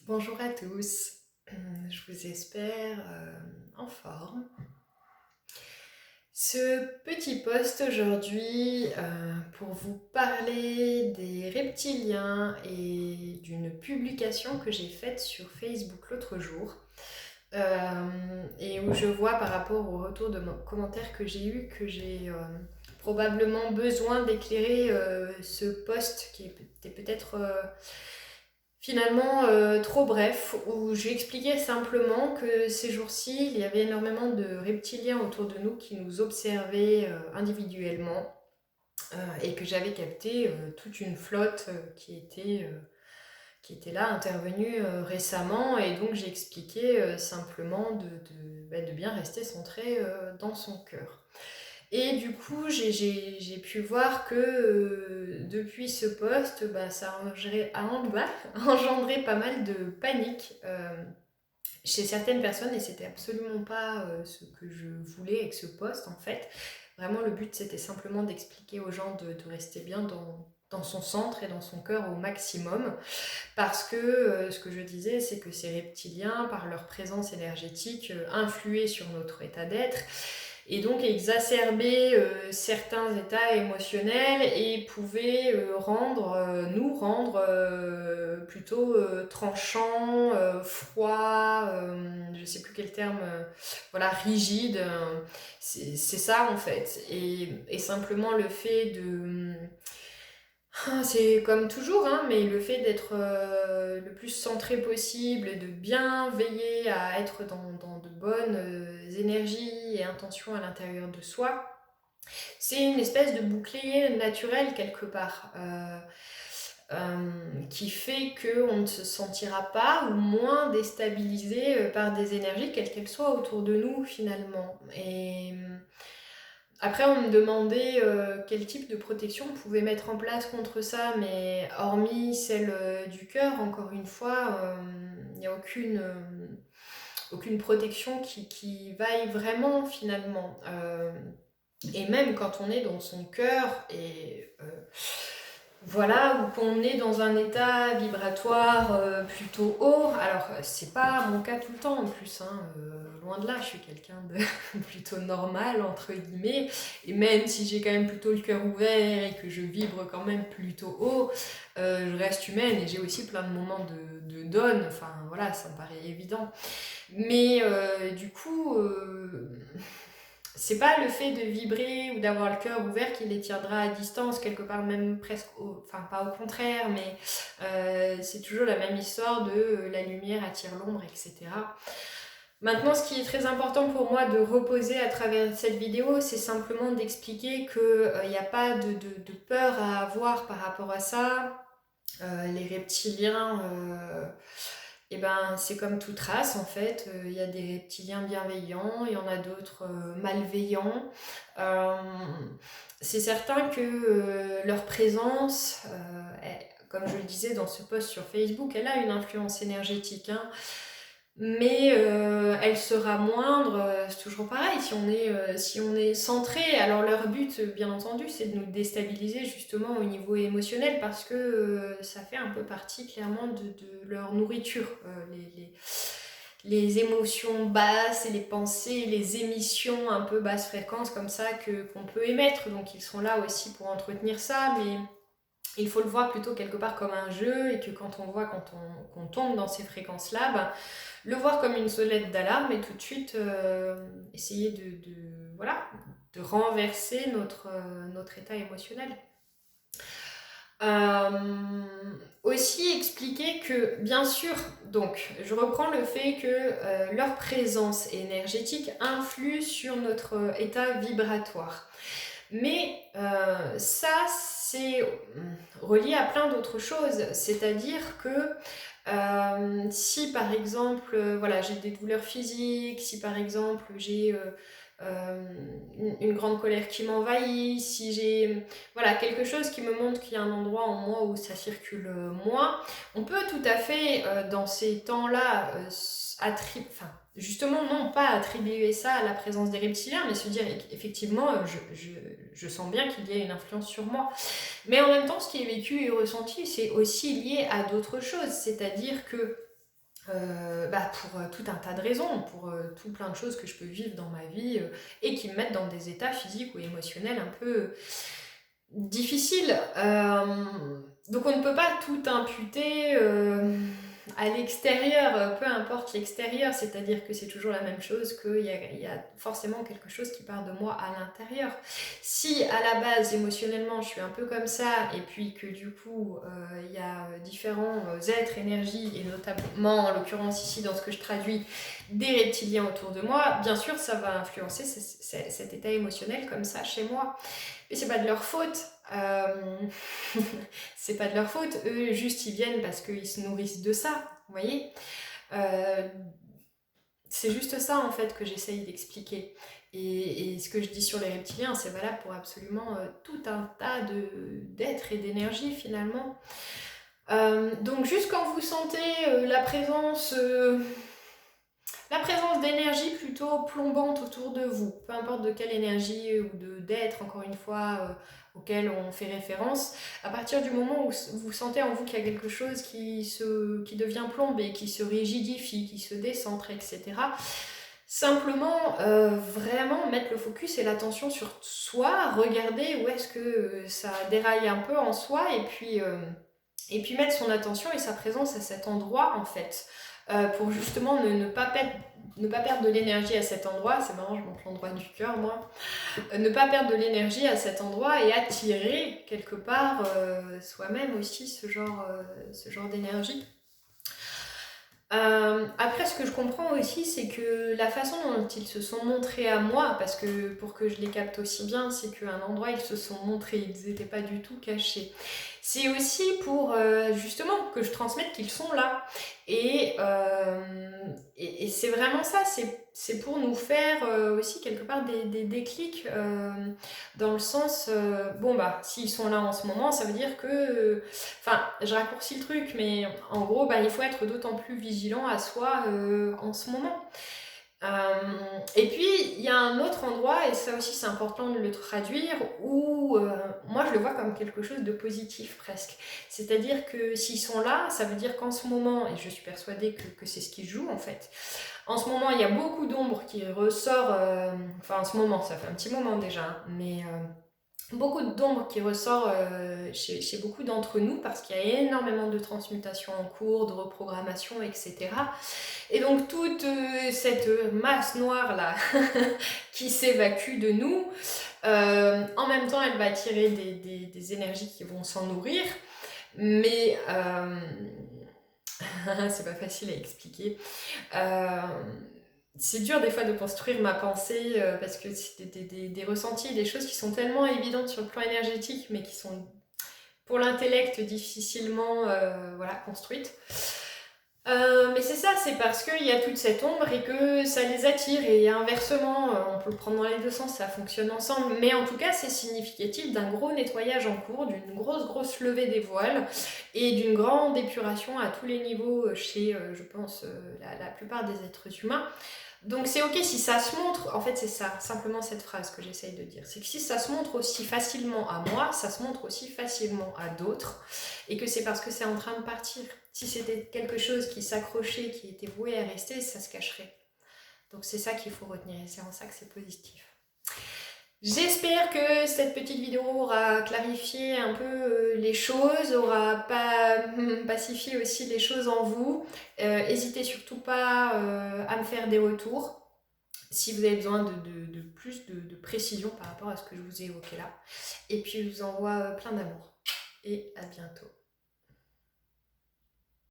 Bonjour à tous, je vous espère en forme. Ce petit post aujourd'hui pour vous parler des reptiliens et d'une publication que j'ai faite sur Facebook l'autre jour et où je vois par rapport au retour de commentaires que j'ai eu que j'ai probablement besoin d'éclairer ce post qui était peut-être finalement trop bref, où j'expliquais simplement que ces jours-ci, il y avait énormément de reptiliens autour de nous qui nous observaient individuellement et que j'avais capté toute une flotte qui était là, intervenue récemment, et donc j'ai expliqué simplement de bien rester centré dans son cœur. Et du coup, j'ai pu voir que depuis ce post, ça a engendré pas mal de panique chez certaines personnes, et c'était absolument pas ce que je voulais avec ce post en fait. Vraiment, le but c'était simplement d'expliquer aux gens de rester bien dans son centre et dans son cœur au maximum, parce que ce que je disais, c'est que ces reptiliens, par leur présence énergétique, influaient sur notre état d'être et donc exacerber certains états émotionnels et pouvait nous rendre plutôt tranchants, froids, je ne sais plus quel terme, voilà, rigides. C'est ça en fait. Et simplement le fait de c'est comme toujours, hein, mais le fait d'être le plus centré possible et de bien veiller à être dans de bonnes énergies et intentions à l'intérieur de soi, c'est une espèce de bouclier naturel quelque part. Qui fait qu'on ne se sentira pas ou moins déstabilisé par des énergies, quelles qu'elles soient autour de nous finalement. Et après, on me demandait quel type de protection on pouvait mettre en place contre ça, mais hormis celle du cœur, encore une fois, il n'y a aucune protection qui vaille vraiment finalement. Et même quand on est dans son cœur et voilà, ou qu'on est dans un état vibratoire plutôt haut. Alors, c'est pas mon cas tout le temps en plus, hein, loin de là, je suis quelqu'un de plutôt normal, entre guillemets. Et même si j'ai quand même plutôt le cœur ouvert et que je vibre quand même plutôt haut, je reste humaine et j'ai aussi plein de moments de down. Enfin, voilà, ça me paraît évident. Mais du coup, c'est pas le fait de vibrer ou d'avoir le cœur ouvert qui les tiendra à distance, quelque part même presque, enfin pas au contraire, mais c'est toujours la même histoire de la lumière attire l'ombre, etc. Maintenant, ce qui est très important pour moi de reposer à travers cette vidéo, c'est simplement d'expliquer qu'il n'y a pas de peur à avoir par rapport à ça. Les reptiliens, et ben, c'est comme toute race en fait. Il y a des reptiliens bienveillants, il y en a d'autres malveillants. Euh, c'est certain que leur présence, comme je le disais dans ce post sur Facebook, elle a une influence énergétique, hein, mais elle sera moindre, c'est toujours pareil, si on est centré. Alors leur but, bien entendu, c'est de nous déstabiliser justement au niveau émotionnel, parce que ça fait un peu partie clairement de leur nourriture, les émotions basses et les pensées, les émissions un peu basse fréquence comme ça qu'on peut émettre. Donc ils sont là aussi pour entretenir ça, mais il faut le voir plutôt quelque part comme un jeu, et que quand on voit qu'on tombe dans ces fréquences-là, le voir comme une sonnette d'alarme et tout de suite essayer voilà, de renverser notre état émotionnel. Aussi expliquer que, bien sûr, donc je reprends le fait que leur présence énergétique influe sur notre état vibratoire. Mais ça, c'est relié à plein d'autres choses. C'est-à-dire que si par exemple, voilà, j'ai des douleurs physiques, si par exemple j'ai une grande colère qui m'envahit, si j'ai voilà, quelque chose qui me montre qu'il y a un endroit en moi où ça circule moins, on peut tout à fait dans ces temps-là justement non pas attribuer ça à la présence des reptiliens, mais se dire effectivement je sens bien qu'il y a une influence sur moi. Mais en même temps, ce qui est vécu et ressenti, c'est aussi lié à d'autres choses, c'est-à-dire que pour tout un tas de raisons, pour tout plein de choses que je peux vivre dans ma vie et qui me mettent dans des états physiques ou émotionnels un peu difficiles. Donc on ne peut pas tout imputer à l'extérieur, peu importe l'extérieur, c'est-à-dire que c'est toujours la même chose, qu'il y a forcément quelque chose qui part de moi à l'intérieur. Si à la base, émotionnellement, je suis un peu comme ça, et puis que du coup, il y a différents êtres, énergies, et notamment, en l'occurrence ici, dans ce que je traduis, des reptiliens autour de moi, bien sûr, ça va influencer cet état émotionnel comme ça chez moi. Mais c'est pas de leur faute. C'est pas de leur faute. Eux, juste, ils viennent parce qu'ils se nourrissent de ça. Vous voyez, c'est juste ça, en fait, que j'essaye d'expliquer. Et ce que je dis sur les reptiliens, c'est valable pour absolument tout un tas d'êtres et d'énergie, finalement. Donc, juste quand vous sentez la présence d'énergie plutôt plombante autour de vous, peu importe de quelle énergie ou d'être, encore une fois, auquel on fait référence, à partir du moment où vous sentez en vous qu'il y a quelque chose qui devient plombé, qui se rigidifie, qui se décentre, etc., simplement vraiment mettre le focus et l'attention sur soi, regarder où est-ce que ça déraille un peu en soi, et puis mettre son attention et sa présence à cet endroit, en fait. Pour justement ne pas perdre de l'énergie à cet endroit. C'est marrant, je montre l'endroit du cœur, moi. Ne pas perdre de l'énergie à cet endroit et attirer quelque part soi-même aussi ce genre d'énergie. Après, ce que je comprends aussi, c'est que la façon dont ils se sont montrés à moi, parce que pour que je les capte aussi bien, c'est qu'à un endroit ils se sont montrés, ils n'étaient pas du tout cachés. C'est aussi pour justement que je transmette qu'ils sont là. Et c'est vraiment ça, c'est pour nous faire aussi quelque part des déclics dans le sens, s'ils sont là en ce moment, ça veut dire que enfin, je raccourcis le truc, mais en gros, il faut être d'autant plus vigilant à soi en ce moment. Et puis, il y a un autre endroit, et ça aussi c'est important de le traduire, où moi je le vois comme quelque chose de positif presque. C'est-à-dire que s'ils sont là, ça veut dire qu'en ce moment, et je suis persuadée que c'est ce qui joue en fait, en ce moment il y a beaucoup d'ombre qui ressort, enfin en ce moment, ça fait un petit moment déjà, hein, mais beaucoup d'ombre qui ressort chez beaucoup d'entre nous parce qu'il y a énormément de transmutation en cours, de reprogrammation, etc. Et donc toute cette masse noire là qui s'évacue de nous, en même temps elle va attirer des énergies qui vont s'en nourrir, mais c'est pas facile à expliquer. C'est dur des fois de construire ma pensée parce que c'est des ressentis, des choses qui sont tellement évidentes sur le plan énergétique mais qui sont pour l'intellect difficilement construites. Mais c'est ça, c'est parce qu'il y a toute cette ombre et que ça les attire, et inversement, on peut le prendre dans les deux sens, ça fonctionne ensemble, mais en tout cas c'est significatif d'un gros nettoyage en cours, d'une grosse levée des voiles et d'une grande épuration à tous les niveaux chez, je pense, la plupart des êtres humains. Donc c'est ok si ça se montre, en fait c'est ça, simplement cette phrase que j'essaye de dire, c'est que si ça se montre aussi facilement à moi, ça se montre aussi facilement à d'autres, et que c'est parce que c'est en train de partir. Si c'était quelque chose qui s'accrochait, qui était voué à rester, ça se cacherait. Donc c'est ça qu'il faut retenir, et c'est en ça que c'est positif. J'espère que cette petite vidéo aura clarifié un peu les choses, aura pacifié aussi les choses en vous. N'hésitez surtout pas à me faire des retours si vous avez besoin de plus de précision par rapport à ce que je vous ai évoqué là. Et puis je vous envoie plein d'amour et à bientôt.